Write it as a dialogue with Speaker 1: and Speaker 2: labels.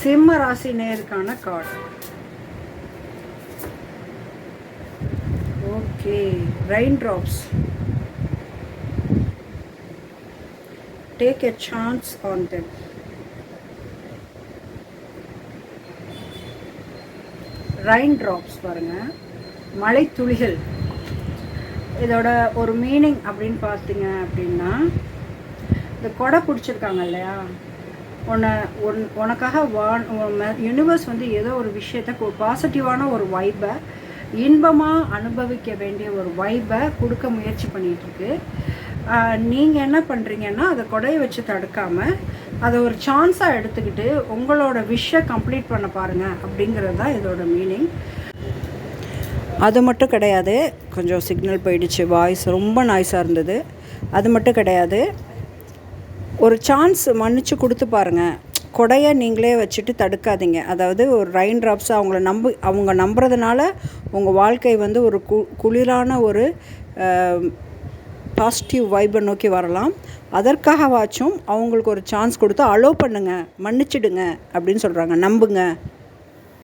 Speaker 1: சிம்ம ராசி நேருக்கான card. Okay, rain drops. Take a chance on them. Rain drops பாருங்கள், மழை துளிகள். இதோட ஒரு மீனிங் அப்படின்னு பார்த்தீங்க அப்படின்னா, இந்த கொடை பிடிச்சிருக்காங்க இல்லையா, உனக்காக யூனிவர்ஸ் வந்து ஏதோ ஒரு விஷயத்த பாசிட்டிவான ஒரு வைப்பை, இன்பமாக அனுபவிக்க வேண்டிய ஒரு வைப்பை கொடுக்க முயற்சி பண்ணிகிட்ருக்கு. நீங்கள் என்ன பண்ணுறீங்கன்னா, அதை கொடையை வச்சு தடுக்காமல் அதை ஒரு சான்ஸாக எடுத்துக்கிட்டு உங்களோட விஷை கம்ப்ளீட் பண்ண பாருங்கள் அப்படிங்கிறது தான் இதோட மீனிங். அது மட்டும் கிடையாது, கொஞ்சம் சிக்னல் போயிடுச்சு, வாய்ஸ் ரொம்ப நாய்ஸாக இருந்தது. அது மட்டும் கிடையாது, ஒரு சான்ஸ் மன்னிச்சு கொடுத்து பாருங்கள். கொடையை நீங்களே வச்சுட்டு தடுக்காதீங்க. அதாவது ஒரு ரெயின் ட்ராப்ஸ் அவங்க நம்புறதுனால உங்கள் வாழ்க்கை வந்து ஒரு குளிரான ஒரு பாசிட்டிவ் வைப்பை நோக்கி வரலாம். அதற்காகவாச்சும் அவங்களுக்கு ஒரு சான்ஸ் கொடுத்து அலோவ் பண்ணுங்கள், மன்னிச்சிடுங்க அப்படின்னு சொல்கிறாங்க. நம்புங்க.